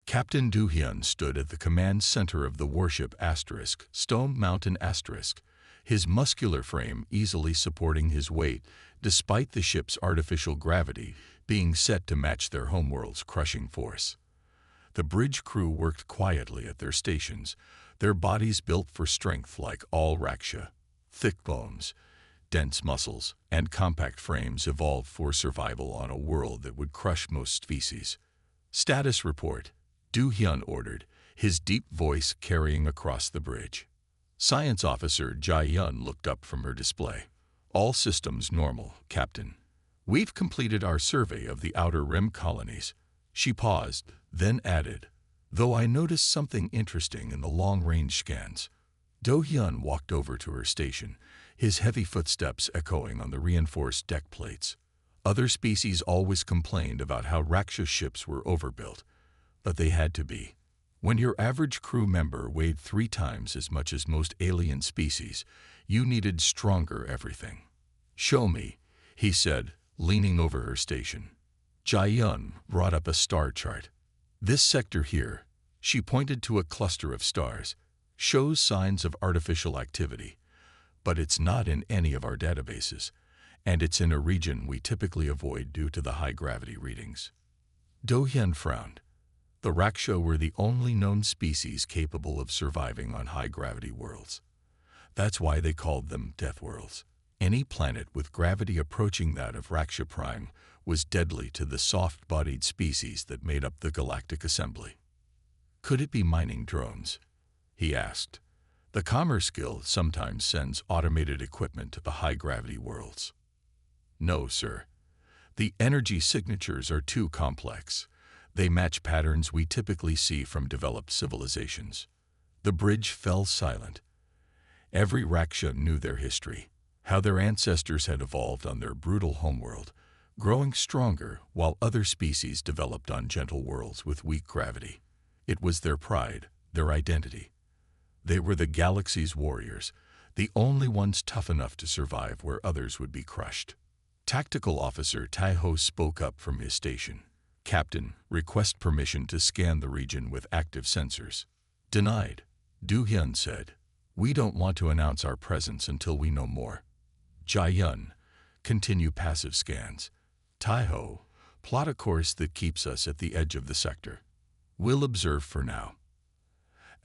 Captain Du-hyun stood at the command center of the warship Stone Mountain *, his muscular frame easily supporting his weight despite the ship's artificial gravity being set to match their homeworld's crushing force. The bridge crew worked quietly at their stations, their bodies built for strength like all Raksha. Thick bones, dense muscles, and compact frames evolved for survival on a world that would crush most species. Status report, Du-hyun ordered, his deep voice carrying across the bridge. Science Officer Jae-yun looked up from her display. All systems normal, Captain. We've completed our survey of the Outer Rim colonies. She paused, then added, though I noticed something interesting in the long-range scans. Do-hyun walked over to her station, his heavy footsteps echoing on the reinforced deck plates. Other species always complained about how Raksha ships were overbuilt, but they had to be. When your average crew member weighed 3 times as much as most alien species, you needed stronger everything. Show me, he said, leaning over her station. Jae-yun brought up a star chart. This sector here, she pointed to a cluster of stars, shows signs of artificial activity, but it's not in any of our databases, and it's in a region we typically avoid due to the high gravity readings. Do-hyun frowned. The Raksha were the only known species capable of surviving on high-gravity worlds. That's why they called them Deathworlders. Any planet with gravity approaching that of Raksha Prime was deadly to the soft-bodied species that made up the galactic assembly. Could it be mining drones? He asked. The Commerce Guild sometimes sends automated equipment to the high-gravity worlds. No, sir. The energy signatures are too complex. They match patterns we typically see from developed civilizations. The bridge fell silent. Every Raksha knew their history, how their ancestors had evolved on their brutal homeworld, growing stronger while other species developed on gentle worlds with weak gravity. It was their pride, their identity. They were the galaxy's warriors, the only ones tough enough to survive where others would be crushed. Tactical Officer Tae-ho spoke up from his station. Captain, request permission to scan the region with active sensors. Denied, Du-hyun said. We don't want to announce our presence until we know more. Jae-yun, continue passive scans. Tae-ho, plot a course that keeps us at the edge of the sector. We'll observe for now.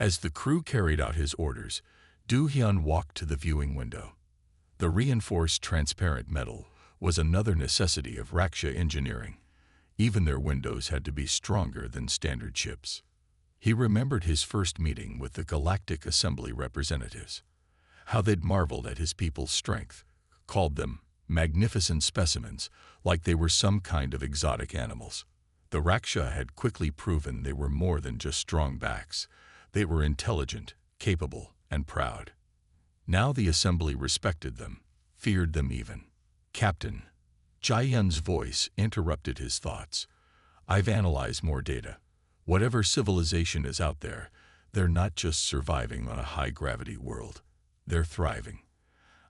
As the crew carried out his orders, Du-hyun walked to the viewing window. The reinforced transparent metal was another necessity of Raksha engineering. Even their windows had to be stronger than standard ships. He remembered his first meeting with the Galactic Assembly representatives, how they'd marveled at his people's strength, called them magnificent specimens like they were some kind of exotic animals. The Raksha had quickly proven they were more than just strong backs. They were intelligent, capable, and proud. Now the Assembly respected them, feared them even. Captain, Jae-yun's voice interrupted his thoughts. I've analyzed more data. Whatever civilization is out there, they're not just surviving on a high-gravity world. They're thriving.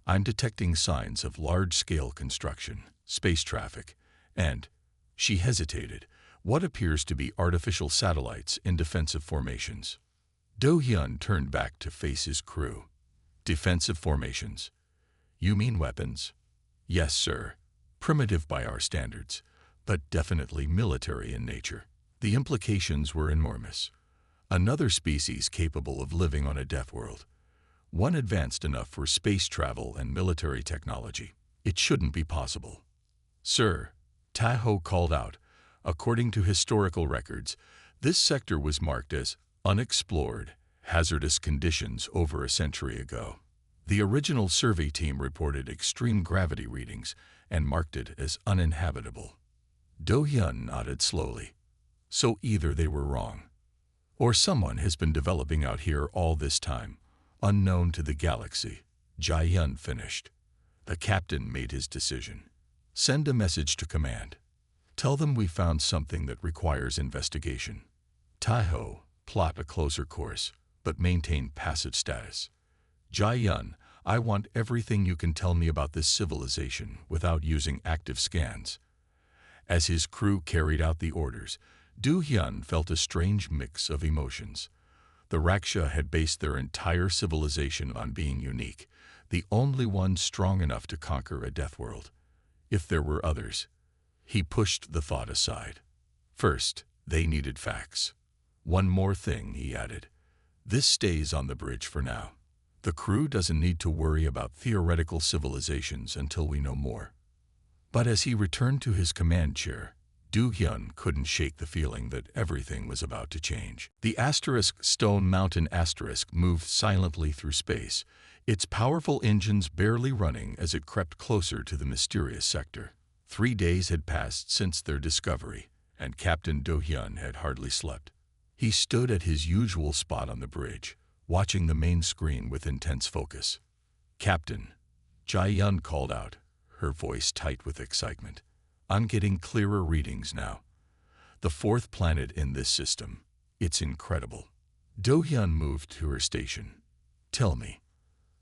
I'm detecting signs of large-scale construction, space traffic, and, she hesitated, what appears to be artificial satellites in defensive formations. Do-hyun turned back to face his crew. Defensive formations? You mean weapons? Yes, sir. Primitive by our standards, but definitely military in nature. The implications were enormous. Another species capable of living on a death world. One advanced enough for space travel and military technology. It shouldn't be possible. Sir, Tae-ho called out, according to historical records, this sector was marked as unexplored, hazardous conditions over a century ago. The original survey team reported extreme gravity readings and marked it as uninhabitable. Do-hyun nodded slowly. So either they were wrong, or someone has been developing out here all this time, unknown to the galaxy. Jae-yun finished. The captain made his decision. Send a message to command. Tell them we found something that requires investigation. Tae-ho, plot a closer course, but maintain passive status. Jae-yun, I want everything you can tell me about this civilization without using active scans. As his crew carried out the orders, Du-hyun felt a strange mix of emotions. The Raksha had based their entire civilization on being unique, the only one strong enough to conquer a death world. If there were others, he pushed the thought aside. First, they needed facts. One more thing, he added. This stays on the bridge for now. The crew doesn't need to worry about theoretical civilizations until we know more. But as he returned to his command chair, Du-hyun couldn't shake the feeling that everything was about to change. The Stone Mountain moved silently through space, its powerful engines barely running as it crept closer to the mysterious sector. 3 days had passed since their discovery, and Captain Do-hyun had hardly slept. He stood at his usual spot on the bridge, watching the main screen with intense focus. "Captain," Jae-yun called out, her voice tight with excitement. "I'm getting clearer readings now. The 4th planet in this system. It's incredible." Do-hyun moved to her station. "Tell me."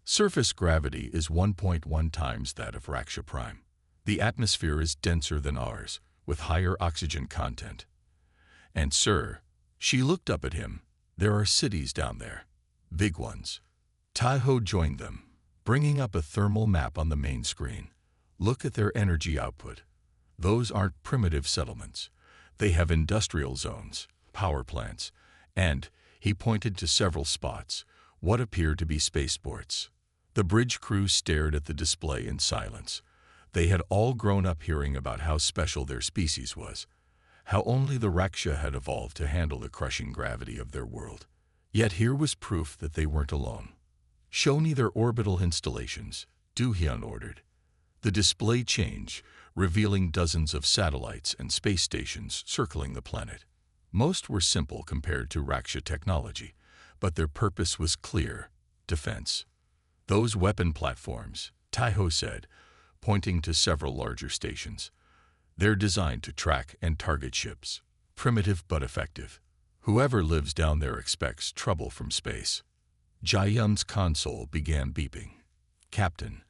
"Surface gravity is 1.1 times that of Raksha Prime. The atmosphere is denser than ours, with higher oxygen content. And sir," she looked up at him, "there are cities down there. Big ones." Tae-ho joined them, bringing up a thermal map on the main screen. "Look at their energy output. Those aren't primitive settlements. They have industrial zones, power plants, and," he pointed to several spots, "what appear to be spaceports." The bridge crew stared at the display in silence. They had all grown up hearing about how special their species was, how only the Raksha had evolved to handle the crushing gravity of their world. Yet here was proof that they weren't alone. "Show me their orbital installations," Do-hyun ordered. The display changed, revealing dozens of satellites and space stations circling the planet. Most were simple compared to Raksha technology, but their purpose was clear: defense. "Those weapon platforms," Tae-ho said, pointing to several larger stations. "They're designed to track and target ships. Primitive but effective. Whoever lives down there expects trouble from space." Jae-yun's console began beeping. "Captain,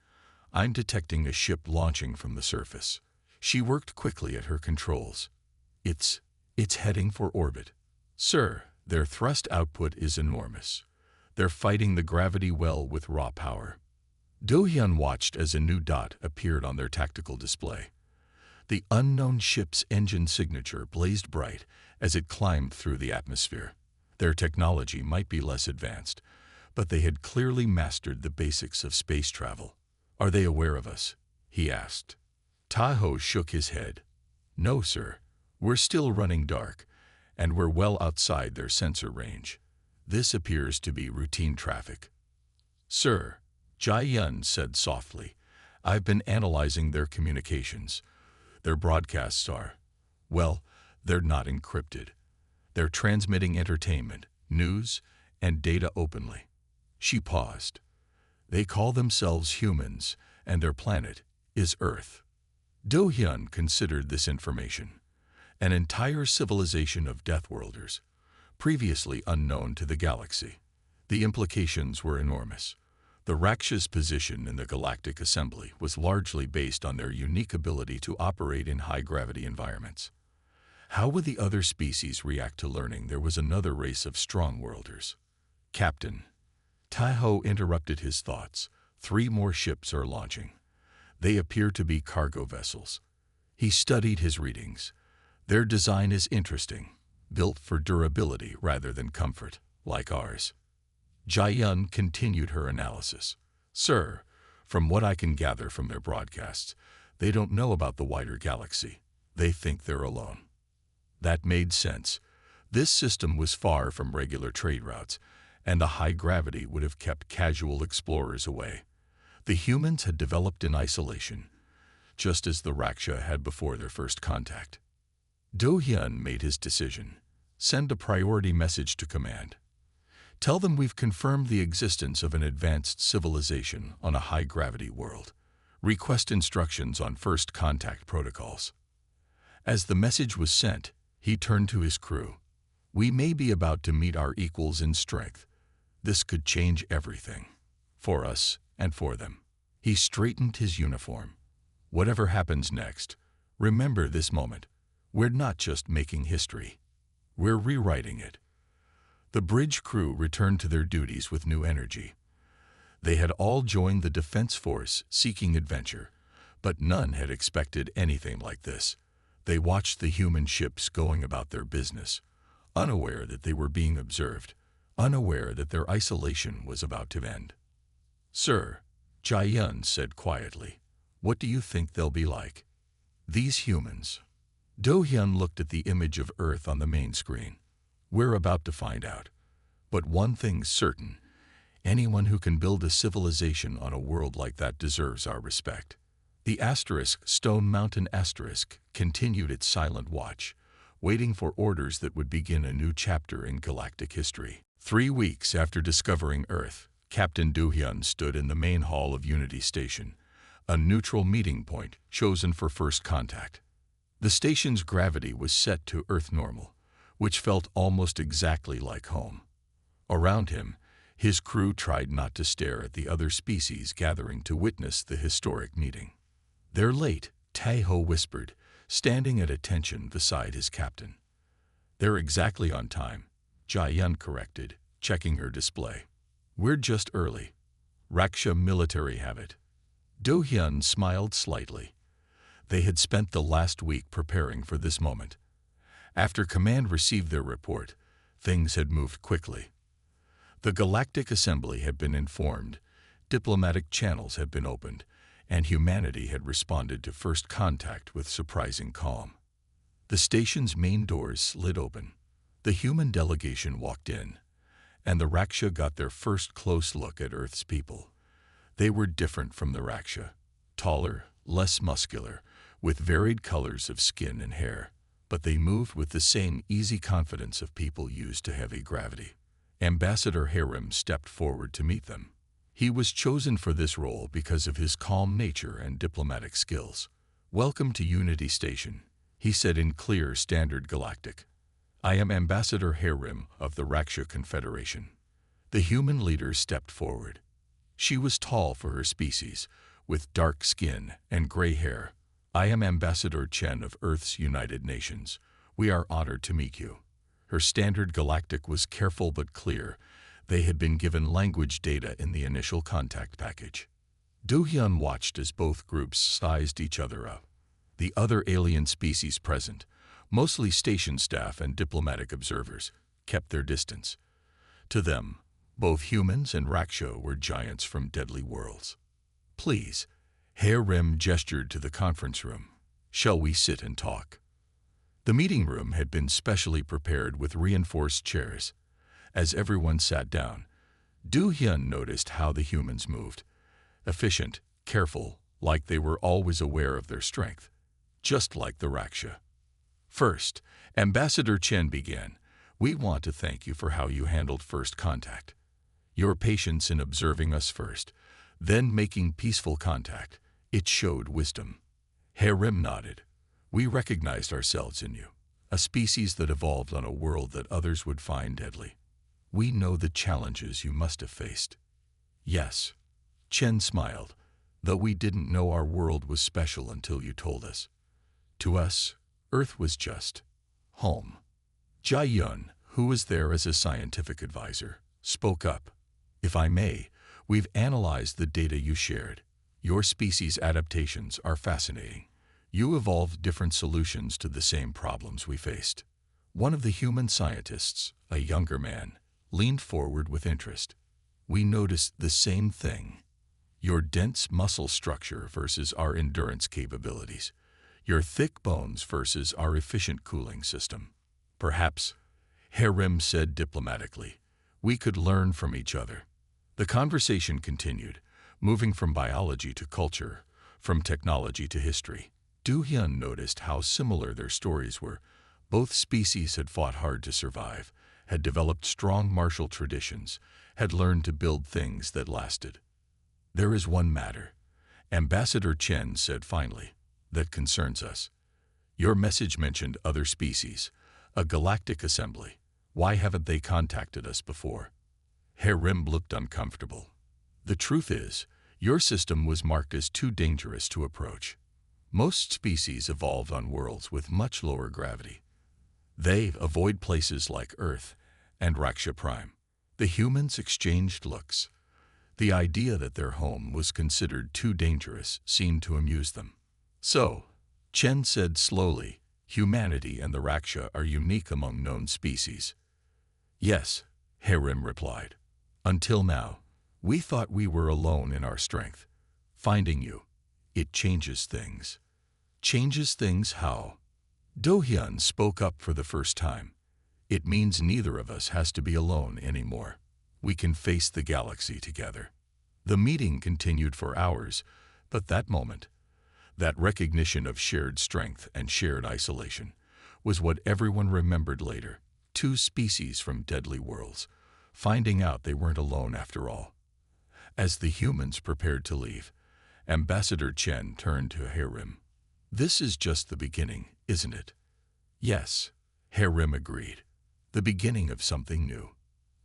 I'm detecting a ship launching from the surface." She worked quickly at her controls. It's heading for orbit." "Sir, their thrust output is enormous. They're fighting the gravity well with raw power." Do-hyun watched as a new dot appeared on their tactical display. The unknown ship's engine signature blazed bright as it climbed through the atmosphere. Their technology might be less advanced, but they had clearly mastered the basics of space travel. "Are they aware of us?" he asked. Tae-ho shook his head. "No, sir. We're still running dark, and we're well outside their sensor range. This appears to be routine traffic." "Sir," Jae-yun said softly, "I've been analyzing their communications. Their broadcasts are, well, they're not encrypted. They're transmitting entertainment, news, and data openly." She paused. "They call themselves humans, and their planet is Earth." Do-hyun considered this information. An entire civilization of Deathworlders, previously unknown to the galaxy. The implications were enormous. The Raksha's position in the galactic assembly was largely based on their unique ability to operate in high-gravity environments. How would the other species react to learning there was another race of strong-worlders? "Captain," Tae-ho interrupted his thoughts, "3 more ships are launching. They appear to be cargo vessels." He studied his readings. "Their design is interesting, built for durability rather than comfort, like ours." Jae-yun continued her analysis. "Sir, from what I can gather from their broadcasts, they don't know about the wider galaxy. They think they're alone." That made sense. This system was far from regular trade routes, and the high gravity would have kept casual explorers away. The humans had developed in isolation, just as the Raksha had before their first contact. Do-hyun made his decision. "Send a priority message to command. Tell them we've confirmed the existence of an advanced civilization on a high-gravity world. Request instructions on first contact protocols." As the message was sent, he turned to his crew. "We may be about to meet our equals in strength. This could change everything, for us and for them." He straightened his uniform. "Whatever happens next, remember this moment. We're not just making history. We're rewriting it. The bridge crew returned to their duties with new energy. They had all joined the defense force seeking adventure, but none had expected anything like this. They watched the human ships going about their business, unaware that they were being observed, unaware that their isolation was about to end. "Sir," Jai-Yun said quietly, "what do you think they'll be like?" "These humans." Do-Hyun looked at the image of Earth on the main screen. "We're about to find out. But one thing's certain. Anyone who can build a civilization on a world like that deserves our respect." The Stone Mountain continued its silent watch, waiting for orders that would begin a new chapter in galactic history. 3 weeks after discovering Earth, Captain Do-Hyun stood in the main hall of Unity Station, a neutral meeting point chosen for first contact. The station's gravity was set to Earth normal, which felt almost exactly like home. Around him, his crew tried not to stare at the other species gathering to witness the historic meeting. "They're late," Tae-ho whispered, standing at attention beside his captain. "They're exactly on time," Jai-Yun corrected, checking her display. "We're just early. Raksha military habit." Do-Hyun smiled slightly. They had spent the last week preparing for this moment. After Command received their report, things had moved quickly. The Galactic Assembly had been informed, diplomatic channels had been opened, and humanity had responded to first contact with surprising calm. The station's main doors slid open. The human delegation walked in, and the Raksha got their first close look at Earth's people. They were different from the Raksha, taller, less muscular, with varied colors of skin and hair, but they moved with the same easy confidence of people used to heavy gravity. Ambassador Harem stepped forward to meet them. He was chosen for this role because of his calm nature and diplomatic skills. "Welcome to Unity Station," he said in clear Standard Galactic. "I am Ambassador Harem of the Raksha Confederation." The human leader stepped forward. She was tall for her species, with dark skin and gray hair. "I am Ambassador Chen of Earth's United Nations. We are honored to meet you." Her Standard Galactic was careful but clear. They had been given language data in the initial contact package. Do-Hyun watched as both groups sized each other up. The other alien species present, mostly station staff and diplomatic observers, kept their distance. To them, both humans and Raksha were giants from deadly worlds. "Please," Harem gestured to the conference room. "Shall we sit and talk?" The meeting room had been specially prepared with reinforced chairs. As everyone sat down, Do-Hyun noticed how the humans moved. Efficient, careful, like they were always aware of their strength, just like the Raksha. "First," Ambassador Chen began, "we want to thank you for how you handled first contact. Your patience in observing us first, then making peaceful contact, it showed wisdom." Harem nodded. "We recognized ourselves in you, a species that evolved on a world that others would find deadly. We know the challenges you must have faced." "Yes," Chen smiled, "though we didn't know our world was special until you told us. To us, Earth was just home." Jai-Yun, who was there as a scientific advisor, spoke up. "If I may, we've analyzed the data you shared. Your species' adaptations are fascinating. You evolved different solutions to the same problems we faced." One of the human scientists, a younger man, leaned forward with interest. "We noticed the same thing. Your dense muscle structure versus our endurance capabilities. Your thick bones versus our efficient cooling system. Perhaps," Harem said diplomatically, "we could learn from each other." The conversation continued, moving from biology to culture, from technology to history. Do-Hyun noticed how similar their stories were. Both species had fought hard to survive, had developed strong martial traditions, had learned to build things that lasted. "There is one matter," Ambassador Chen said finally, "that concerns us. Your message mentioned other species, a galactic assembly. Why haven't they contacted us before?" Harem looked uncomfortable. "The truth is, your system was marked as too dangerous to approach. Most species evolved on worlds with much lower gravity. They avoid places like Earth and Raksha Prime. The humans exchanged looks. The idea that their home was considered too dangerous seemed to amuse them. So, Chen said slowly, humanity and the Raksha are unique among known species. Yes, Harim replied. Until now, we thought we were alone in our strength. Finding you, it changes things. Changes things how? Do-hyun spoke up for the first time. It means neither of us has to be alone anymore. We can face the galaxy together. The meeting continued for hours, but that moment, that recognition of shared strength and shared isolation, was what everyone remembered later. Two species from deadly worlds, finding out they weren't alone after all. As the humans prepared to leave, Ambassador Chen turned to Harim. This is just the beginning, isn't it? Yes, Harim agreed. The beginning of something new.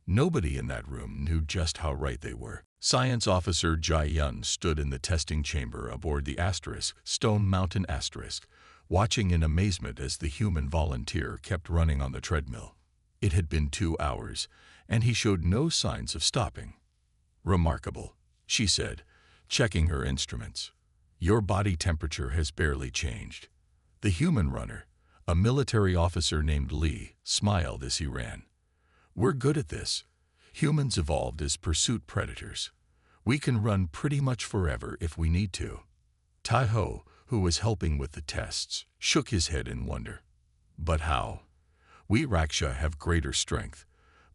Nobody in that room knew just how right they were. Science Officer Jai-yun stood in the testing chamber aboard the Stone Mountain Asterisk, watching in amazement as the human volunteer kept running on the treadmill. It had been 2 hours, and he showed no signs of stopping. Remarkable, she said, checking her instruments. Your body temperature has barely changed. The human runner, a military officer named Lee, smiled as he ran. We're good at this. Humans evolved as pursuit predators. We can run pretty much forever if we need to. Tai-ho, who was helping with the tests, shook his head in wonder. But how? We Raksha have greater strength,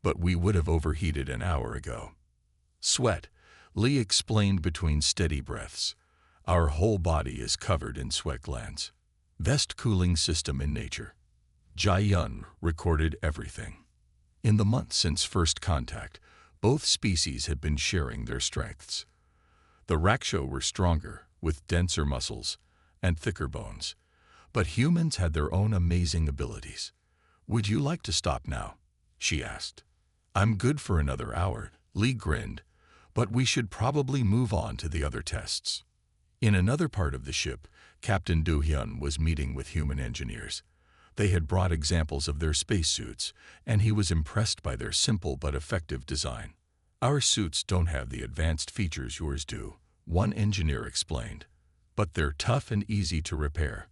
but we would have overheated an hour ago. Sweat, Lee explained between steady breaths. Our whole body is covered in sweat glands. Best cooling system in nature. Jai-yun recorded everything. In the months since first contact, both species had been sharing their strengths. The Raksha were stronger, with denser muscles and thicker bones, but humans had their own amazing abilities. Would you like to stop now? She asked. I'm good for another hour, Lee grinned, but we should probably move on to the other tests. In another part of the ship, Captain Do-hyun was meeting with human engineers. They had brought examples of their spacesuits, and he was impressed by their simple but effective design. Our suits don't have the advanced features yours do, one engineer explained, but they're tough and easy to repair.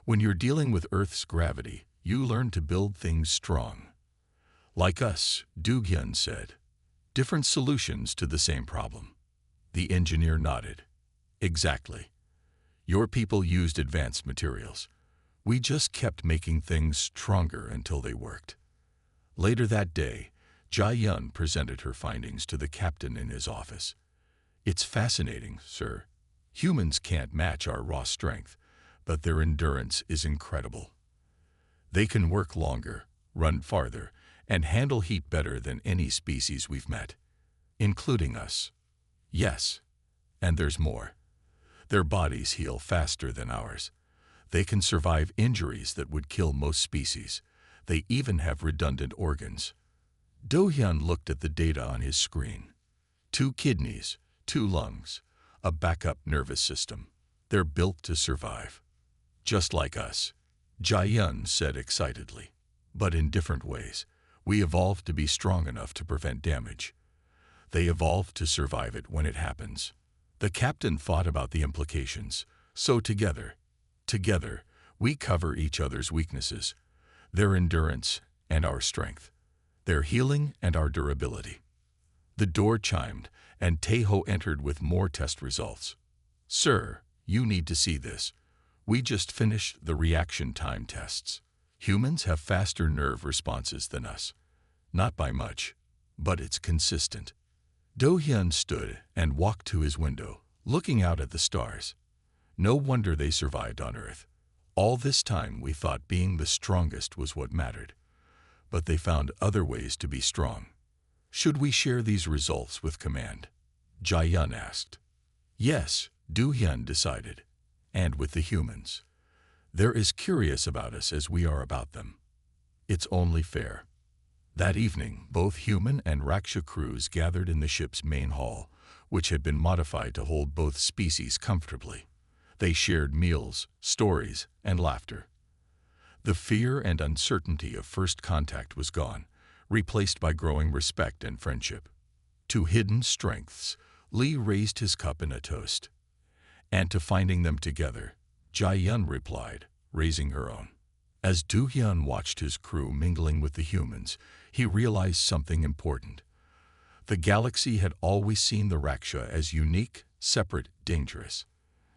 When you're dealing with Earth's gravity, you learn to build things strong. Like us, Do-hyun said. Different solutions to the same problem. The engineer nodded. Exactly. Your people used advanced materials. We just kept making things stronger until they worked. Later that day, Jai-yun presented her findings to the captain in his office. It's fascinating, sir. Humans can't match our raw strength, but their endurance is incredible. They can work longer, run farther, and handle heat better than any species we've met, including us. Yes, and there's more. Their bodies heal faster than ours. They can survive injuries that would kill most species. They even have redundant organs. Do-hyun looked at the data on his screen. 2 kidneys, 2 lungs, a backup nervous system. They're built to survive. Just like us, Jai-yun said excitedly. But in different ways. We evolved to be strong enough to prevent damage. They evolved to survive it when it happens. The captain thought about the implications. So together, we cover each other's weaknesses, their endurance and our strength, their healing and our durability. The door chimed, and Tae-ho entered with more test results. Sir, you need to see this. We just finished the reaction time tests. Humans have faster nerve responses than us. Not by much, but it's consistent. Do-hyun stood and walked to his window, looking out at the stars. No wonder they survived on Earth. All this time we thought being the strongest was what mattered. But they found other ways to be strong. Should we share these results with command? Jai-yun asked. Yes, Do-hyun decided. And with the humans. They're as curious about us as we are about them. It's only fair. That evening, both human and Raksha crews gathered in the ship's main hall, which had been modified to hold both species comfortably. They shared meals, stories, and laughter. The fear and uncertainty of first contact was gone, replaced by growing respect and friendship. To hidden strengths, Li raised his cup in a toast. And to finding them together, Jai-yun replied, raising her own. As Du-hyun watched his crew mingling with the humans, he realized something important. The galaxy had always seen the Raksha as unique, separate, dangerous.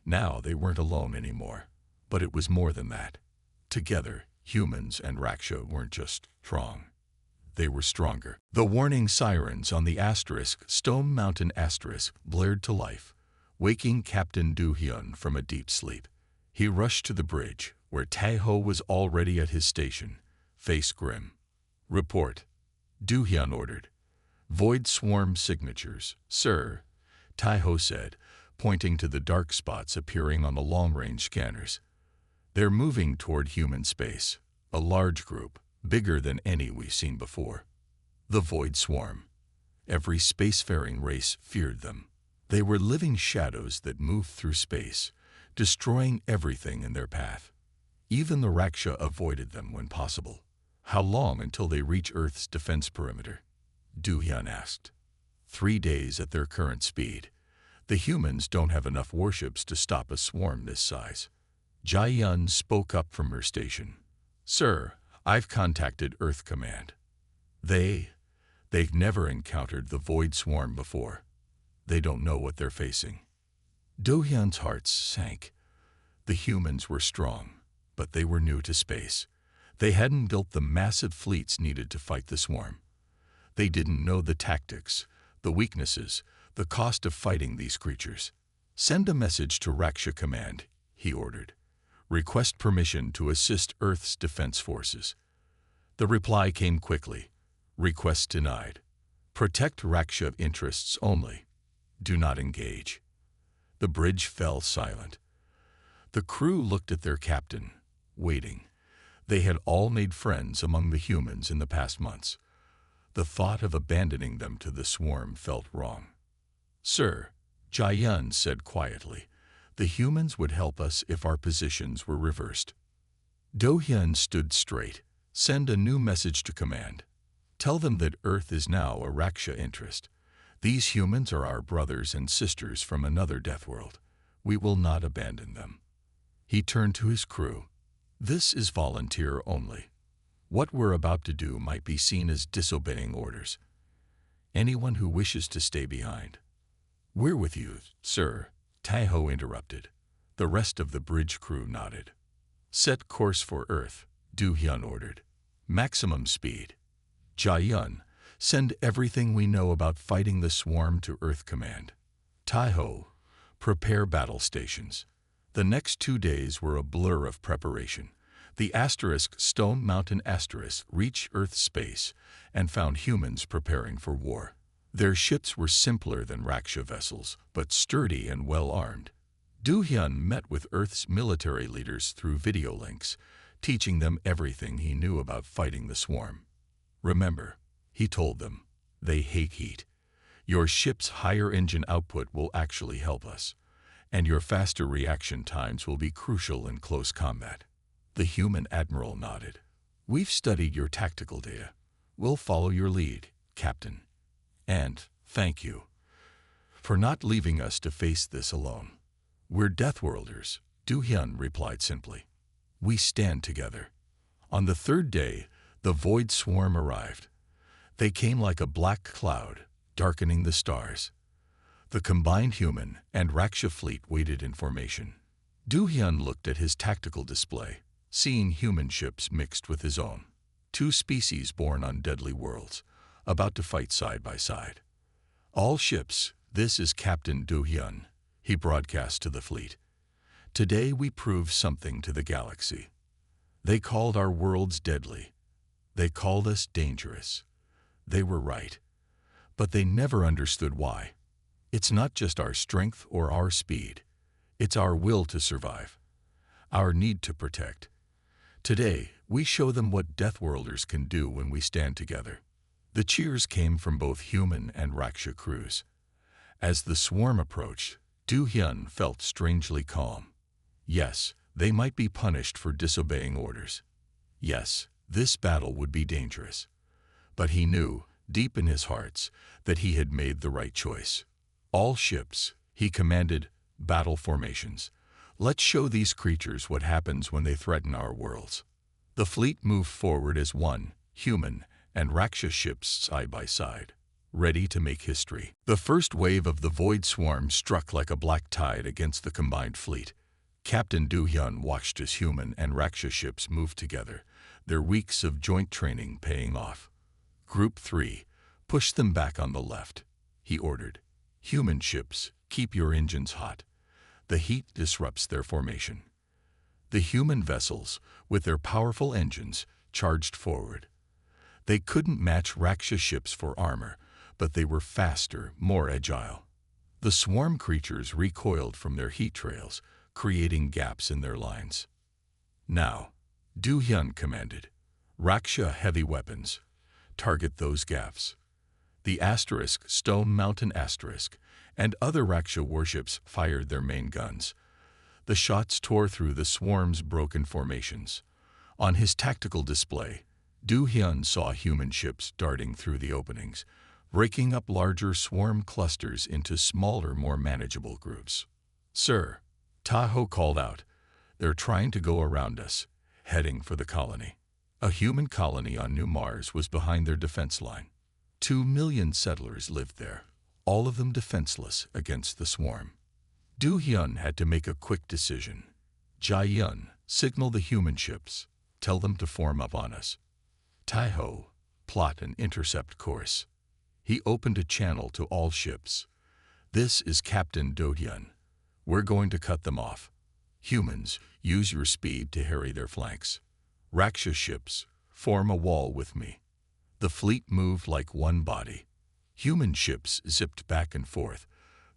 Now they weren't alone anymore. But it was more than that. Together, humans and Raksha weren't just strong. They were stronger. The warning sirens on the Stone Mountain blared to life, waking Captain Du-hyun from a deep sleep. He rushed to the bridge, where Tae-ho was already at his station, face grim. "Report," Du-hyun ordered. "Void swarm signatures, sir," Tae-ho said, pointing to the dark spots appearing on the long-range scanners. "They're moving toward human space, a large group, bigger than any we've seen before. The Void Swarm. Every spacefaring race feared them. They were living shadows that moved through space, destroying everything in their path. Even the Raksha avoided them when possible." "How long until they reach Earth's defense perimeter?" Du-hyun asked. 3 days at their current speed. The humans don't have enough warships to stop a swarm this size. Jai-yun spoke up from her station. "Sir, I've contacted Earth Command. They've never encountered the Void Swarm before. They don't know what they're facing." Do-hyun's heart sank. The humans were strong, but they were new to space. They hadn't built the massive fleets needed to fight the swarm. They didn't know the tactics, the weaknesses, the cost of fighting these creatures. "Send a message to Raksha Command," he ordered. "Request permission to assist Earth's defense forces." The reply came quickly. "Request denied. Protect Raksha interests only. Do not engage." The bridge fell silent. The crew looked at their captain, waiting. They had all made friends among the humans in the past months. The thought of abandoning them to the swarm felt wrong. "Sir," Jai-yun said quietly, "the humans would help us if our positions were reversed." Do-hyun stood straight. "Send a new message to command. Tell them that Earth is now a Raksha interest. These humans are our brothers and sisters from another death world. We will not abandon them." He turned to his crew. "This is volunteer only. What we're about to do might be seen as disobeying orders. Anyone who wishes to stay behind." "We're with you, sir," Tae-ho interrupted. The rest of the bridge crew nodded. "Set course for Earth," Du-hyun ordered. "Maximum speed. Jai-yun, send everything we know about fighting the swarm to Earth Command. Tae-ho, prepare battle stations." The next 2 days were a blur of preparation. The Stone Mountain reached Earth space and found humans preparing for war. Their ships were simpler than Raksha vessels, but sturdy and well-armed. Du-hyun met with Earth's military leaders through video links, teaching them everything he knew about fighting the swarm. "Remember," he told them, "they hate heat. Your ship's higher engine output will actually help us, and your faster reaction times will be crucial in close combat." The human admiral nodded. "We've studied your tactical data. We'll follow your lead, Captain. And thank you for not leaving us to face this alone." "We're Deathworlders," Du-hyun replied simply. "We stand together." On the 3rd day, the Void Swarm arrived. They came like a black cloud, darkening the stars. The combined human and Raksha fleet waited in formation. Du-hyun looked at his tactical display, seeing human ships mixed with his own. 2 species born on deadly worlds, about to fight side by side. "All ships, this is Captain Du-hyun," he broadcast to the fleet. "Today we proved something to the galaxy. They called our worlds deadly. They called us dangerous. They were right. But they never understood why. It's not just our strength or our speed. It's our will to survive, our need to protect. Today, we show them what Deathworlders can do when we stand together." The cheers came from both human and Raksha crews. As the swarm approached, Du-hyun felt strangely calm. Yes, they might be punished for disobeying orders. Yes, this battle would be dangerous. But he knew, deep in his hearts, that he had made the right choice. All ships, he commanded, battle formations. Let's show these creatures what happens when they threaten our worlds. The fleet moved forward as one, human and Rakshas ships side by side, ready to make history. The first wave of the Void Swarm struck like a black tide against the combined fleet. Captain Du-hyun watched as human and Rakshas ships moved together, their weeks of joint training paying off. Group 3, push them back on the left, he ordered. Human ships, keep your engines hot. The heat disrupts their formation. The human vessels, with their powerful engines, charged forward. They couldn't match Rakshas ships for armor, but they were faster, more agile. The swarm creatures recoiled from their heat trails, creating gaps in their lines. Now, Du-hyun commanded, Raksha heavy weapons. Target those gaps. The Stone Mountain and other Raksha warships fired their main guns. The shots tore through the swarm's broken formations. On his tactical display, Du-hyun saw human ships darting through the openings, breaking up larger swarm clusters into smaller, more manageable groups. Sir, Tahoe called out, they're trying to go around us, heading for the colony. A human colony on New Mars was behind their defense line. 2 million settlers lived there, all of them defenseless against the swarm. Du-hyun had to make a quick decision. Jae-yun, signal the human ships. Tell them to form up on us. Tahoe, plot an intercept course. He opened a channel to all ships. This is Captain Du-hyun. We're going to cut them off. Humans, use your speed to harry their flanks. Rakshas ships, form a wall with me. The fleet moved like one body. Human ships zipped back and forth,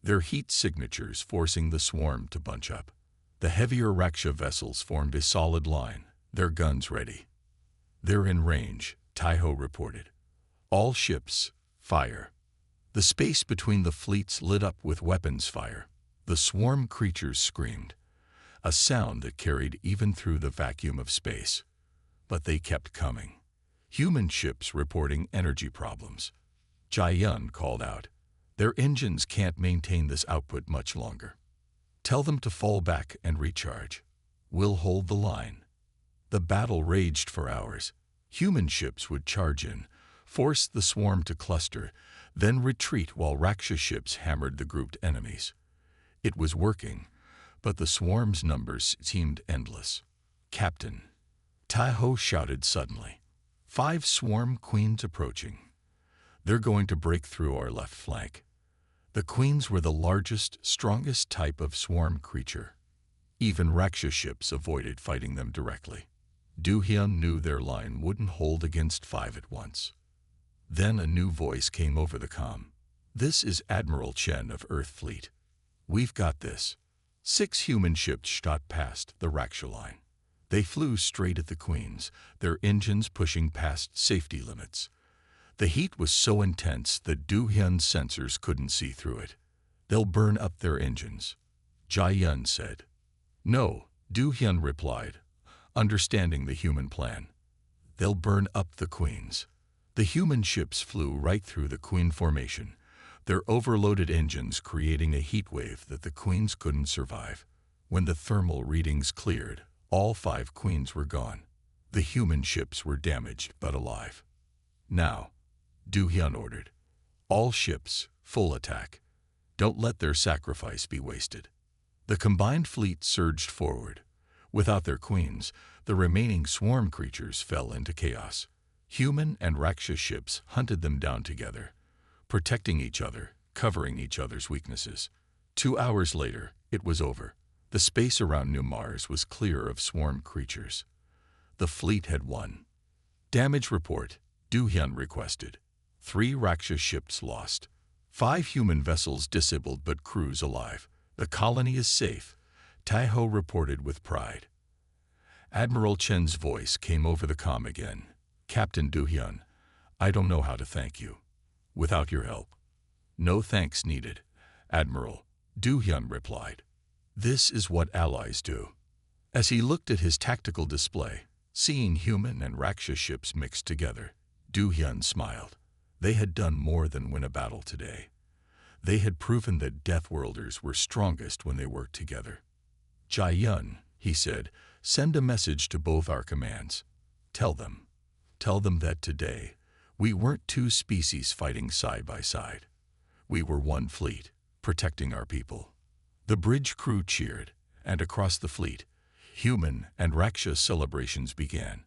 their heat signatures forcing the swarm to bunch up. The heavier Raksha vessels formed a solid line, their guns ready. They're in range, Tahoe reported. All ships, fire. The space between the fleets lit up with weapons fire. The swarm creatures screamed, a sound that carried even through the vacuum of space. But they kept coming. Human ships reporting energy problems. Jae-yun called out, their engines can't maintain this output much longer. Tell them to fall back and recharge. We'll hold the line. The battle raged for hours. Human ships would charge in, force the swarm to cluster, then retreat while Rakshas ships hammered the grouped enemies. It was working, but the swarm's numbers seemed endless. Captain, Tahoe shouted suddenly. 5 swarm queens approaching. They're going to break through our left flank. The queens were the largest, strongest type of swarm creature. Even Rakshas ships avoided fighting them directly. Du-hyun knew their line wouldn't hold against 5 at once. Then a new voice came over the comm. This is Admiral Chen of Earth Fleet. We've got this. 6 human ships shot past the Raksha line. They flew straight at the queens, their engines pushing past safety limits. The heat was so intense that Du-hyun's sensors couldn't see through it. They'll burn up their engines, Jae-yun said. No, Du-hyun replied, understanding the human plan. They'll burn up the queens. The human ships flew right through the queen formation, their overloaded engines creating a heat wave that the queens couldn't survive. When the thermal readings cleared, all 5 queens were gone. The human ships were damaged but alive. Now, Du-hyun ordered, all ships, full attack. Don't let their sacrifice be wasted. The combined fleet surged forward. Without their queens, the remaining swarm creatures fell into chaos. Human and Rakshas ships hunted them down together, protecting each other, covering each other's weaknesses. 2 hours later, it was over. The space around New Mars was clear of swarm creatures. The fleet had won. Damage report, Du-hyun requested. 3 Rakshas ships lost. 5 human vessels disabled but crews alive. The colony is safe, Tahoe reported with pride. Admiral Chen's voice came over the comm again. Captain Du-hyun, I don't know how to thank you. Without your help. No thanks needed, Admiral, Du-hyun replied. This is what allies do. As he looked at his tactical display, Seeing human and Raksha ships mixed together, Du-hyun smiled. They had done more than win a battle today. They had proven that Deathworlders were strongest when they worked together. Jae-yun, he said, send a message to both our commands. Tell them that today, we weren't two species fighting side by side. We were one fleet, protecting our people. The bridge crew cheered, and across the fleet, human and Raksha celebrations began.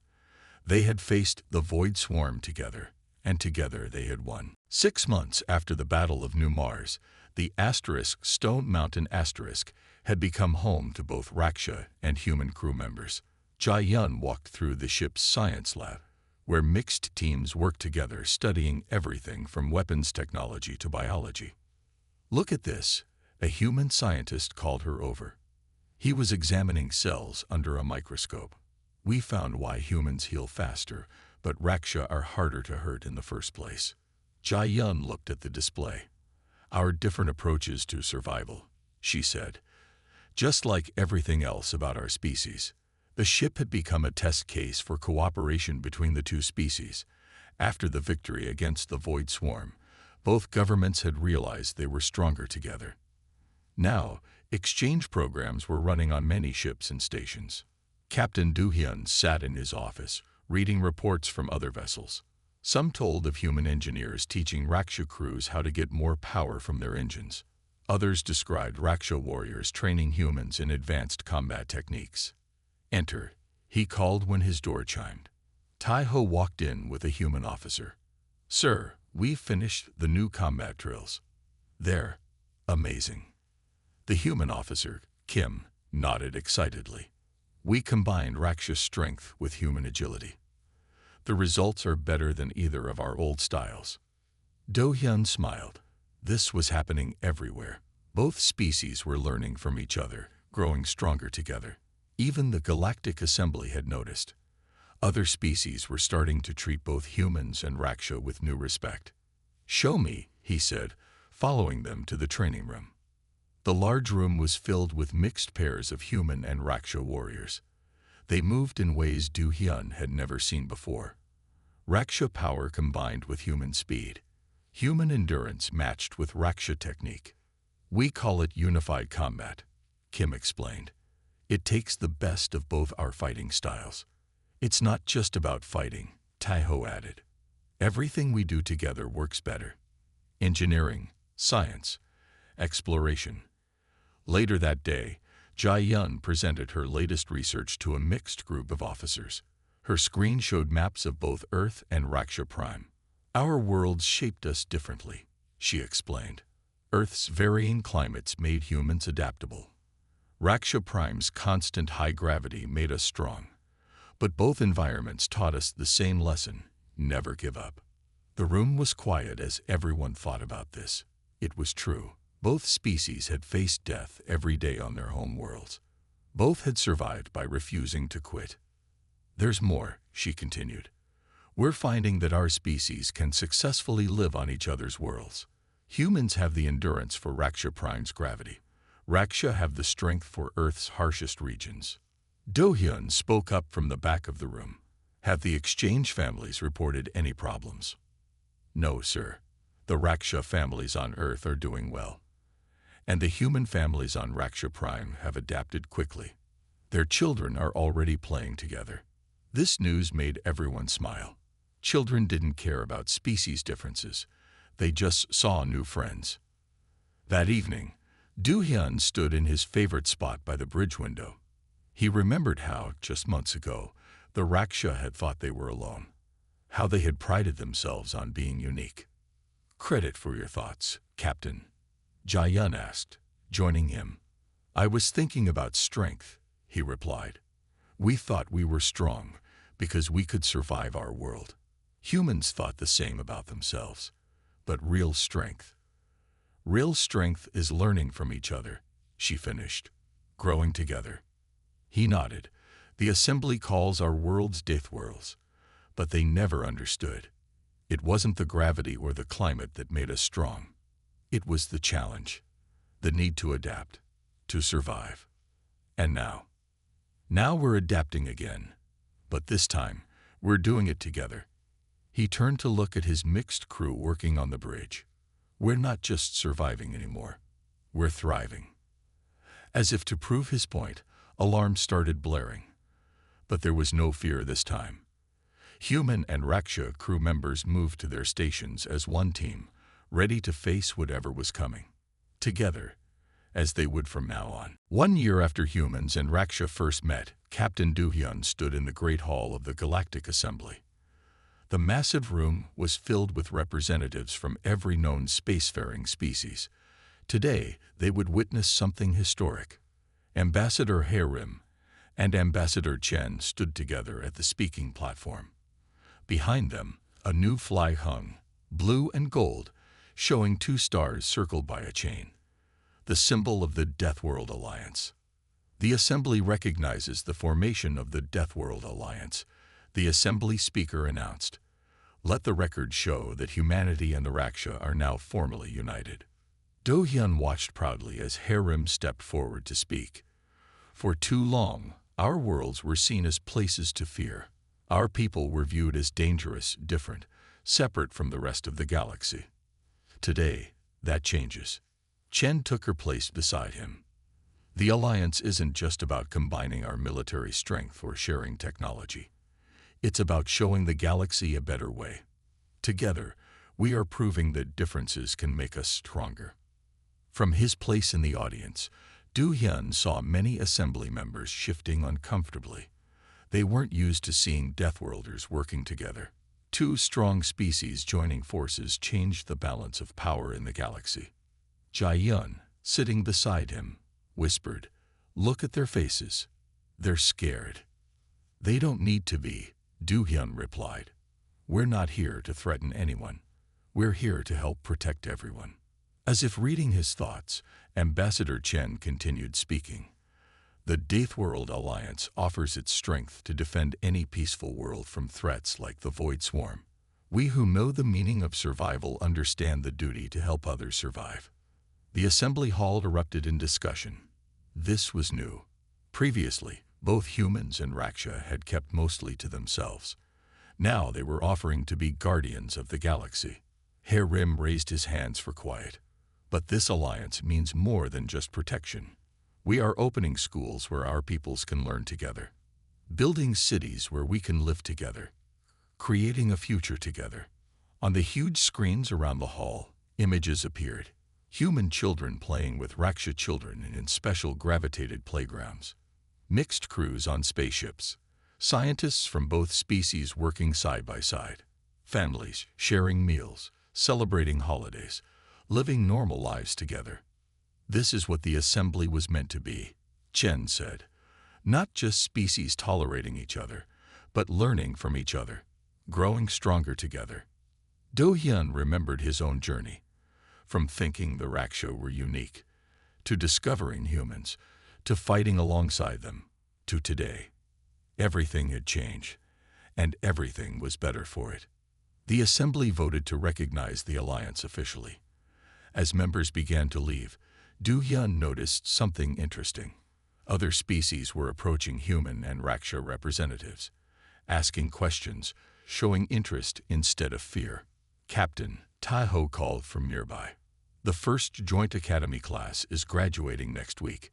They had faced the Void Swarm together, and together they had won. 6 months after the Battle of New Mars, the Stone Mountain had become home to both Raksha and human crew members. Jae-yun walked through the ship's science lab, where mixed teams worked together studying everything from weapons technology to biology. Look at this, a human scientist called her over. He was examining cells under a microscope. We found why humans heal faster, but Raksha are harder to hurt in the first place. Jae-yun looked at the display. Our different approaches to survival, she said. Just like everything else about our species, the ship had become a test case for cooperation between the two species. After the victory against the Void Swarm, both governments had realized they were stronger together. Now, exchange programs were running on many ships and stations. Captain Du-hyun sat in his office, reading reports from other vessels. Some told of human engineers teaching Raksha crews how to get more power from their engines. Others described Raksha warriors training humans in advanced combat techniques. Enter, he called when his door chimed. Tai-ho walked in with a human officer. Sir, we've finished the new combat drills. They're amazing. The human officer, Kim, nodded excitedly. We combined Raksha's strength with human agility. The results are better than either of our old styles. Do-hyun smiled. This was happening everywhere. Both species were learning from each other, growing stronger together. Even the Galactic Assembly had noticed. Other species were starting to treat both humans and Raksha with new respect. Show me, he said, following them to the training room. The large room was filled with mixed pairs of human and Raksha warriors. They moved in ways Du-hyun had never seen before. Raksha power combined with human speed. Human endurance matched with Raksha technique. We call it unified combat, Kim explained. It takes the best of both our fighting styles. It's not just about fighting, Tai-ho added. Everything we do together works better. Engineering, science, exploration. Later that day, Jae-yun presented her latest research to a mixed group of officers. Her screen showed maps of both Earth and Raksha Prime. Our worlds shaped us differently, she explained. Earth's varying climates made humans adaptable. Raksha Prime's constant high gravity made us strong. But both environments taught us the same lesson: never give up. The room was quiet as everyone thought about this. It was true. Both species had faced death every day on their home worlds. Both had survived by refusing to quit. There's more, she continued. We're finding that our species can successfully live on each other's worlds. Humans have the endurance for Raksha Prime's gravity. Raksha have the strength for Earth's harshest regions. Do-hyun spoke up from the back of the room. Have the exchange families reported any problems? No, sir. The Raksha families on Earth are doing well. And the human families on Raksha Prime have adapted quickly. Their children are already playing together. This news made everyone smile. Children didn't care about species differences. They just saw new friends. That evening, Do-hyun stood in his favorite spot by the bridge window. He remembered how, just months ago, the Raksha had thought they were alone. How they had prided themselves on being unique. Credit for your thoughts, Captain, Jae-yun asked, joining him. I was thinking about strength, he replied. We thought we were strong because we could survive our world. Humans thought the same about themselves. But real strength is learning from each other, she finished, growing together. He nodded. The assembly calls our worlds Deathworlders, but they never understood. It wasn't the gravity or the climate that made us strong. It was the challenge, the need to adapt, to survive. And now we're adapting again. But this time, we're doing it together. He turned to look at his mixed crew working on the bridge. We're not just surviving anymore. We're thriving. As if to prove his point, alarms started blaring. But there was no fear this time. Human and Raksha crew members moved to their stations as one team, ready to face whatever was coming. Together, as they would from now on. 1 year after humans and Raksha first met, Captain Do-hyun stood in the Great Hall of the Galactic Assembly. The massive room was filled with representatives from every known spacefaring species. Today, they would witness something historic. Ambassador Harim and Ambassador Chen stood together at the speaking platform. Behind them, a new flag hung, blue and gold, showing 2 stars circled by a chain, the symbol of the Deathworld Alliance. The Assembly recognizes the formation of the Deathworld Alliance. The Assembly Speaker announced, "Let the record show that humanity and the Raksha are now formally united." Do-hyun watched proudly as Harim stepped forward to speak. For too long, our worlds were seen as places to fear. Our people were viewed as dangerous, different, separate from the rest of the galaxy. Today, that changes. Chen took her place beside him. The alliance isn't just about combining our military strength or sharing technology. It's about showing the galaxy a better way. Together, we are proving that differences can make us stronger. From his place in the audience, Do-hyun saw many assembly members shifting uncomfortably. They weren't used to seeing Deathworlders working together. 2 strong species joining forces changed the balance of power in the galaxy. Jae-yun, sitting beside him, whispered, "Look at their faces. They're scared." "They don't need to be," Do-hyun replied. "We're not here to threaten anyone. We're here to help protect everyone." As if reading his thoughts, Ambassador Chen continued speaking. "The Deathworld Alliance offers its strength to defend any peaceful world from threats like the Void Swarm. We who know the meaning of survival understand the duty to help others survive." The assembly hall erupted in discussion. This was new. Previously, both humans and Raksha had kept mostly to themselves. Now they were offering to be guardians of the galaxy. Harim raised his hands for quiet. "But this alliance means more than just protection. We are opening schools where our peoples can learn together, building cities where we can live together, creating a future together." On the huge screens around the hall, images appeared. Human children playing with Raksha children in special gravitated playgrounds. Mixed crews on spaceships. Scientists from both species working side by side. Families sharing meals, celebrating holidays, living normal lives together. "This is what the assembly was meant to be," Chen said. "Not just species tolerating each other, but learning from each other, growing stronger together." Do-hyun remembered his own journey, from thinking the Raksha were unique, to discovering humans, to fighting alongside them, to today. Everything had changed, and everything was better for it. The assembly voted to recognize the alliance officially. As members began to leave, Do-hyun noticed something interesting. Other species were approaching human and Raksha representatives, asking questions, showing interest instead of fear. Captain Taeho called from nearby. "The first Joint Academy class is graduating next week.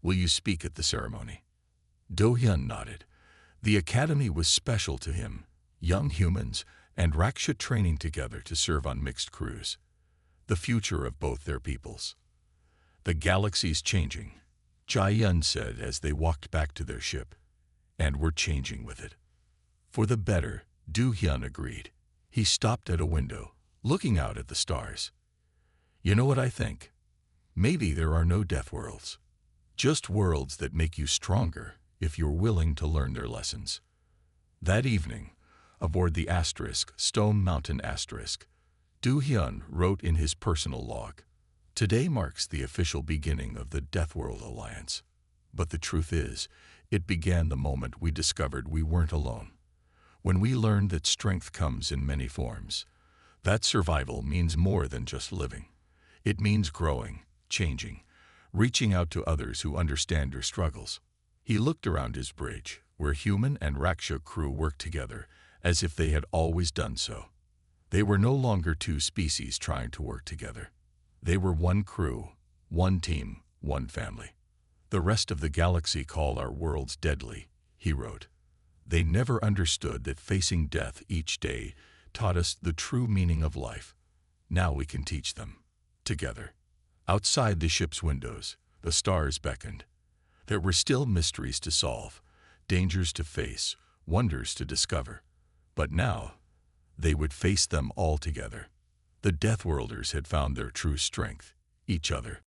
Will you speak at the ceremony?" Do-hyun nodded. The academy was special to him, young humans and Raksha training together to serve on mixed crews. The future of both their peoples. "The galaxy's changing," Jae-yun said as they walked back to their ship. "And we're changing with it." "For the better," Do-hyun agreed. He stopped at a window, looking out at the stars. "You know what I think? Maybe there are no death worlds. Just worlds that make you stronger if you're willing to learn their lessons." That evening, aboard the Stone Mountain Asterisk, Do-hyun wrote in his personal log, "Today marks the official beginning of the Deathworld Alliance. But the truth is, it began the moment we discovered we weren't alone. When we learned that strength comes in many forms, that survival means more than just living. It means growing, changing, reaching out to others who understand your struggles." He looked around his bridge, where human and Raksha crew worked together, as if they had always done so. They were no longer two species trying to work together. They were one crew, one team, one family. The rest of the galaxy call our worlds deadly, he wrote. They never understood that facing death each day taught us the true meaning of life. Now we can teach them. Together. Outside the ship's windows, the stars beckoned. There were still mysteries to solve, dangers to face, wonders to discover. But now, they would face them all together. The Deathworlders had found their true strength, each other.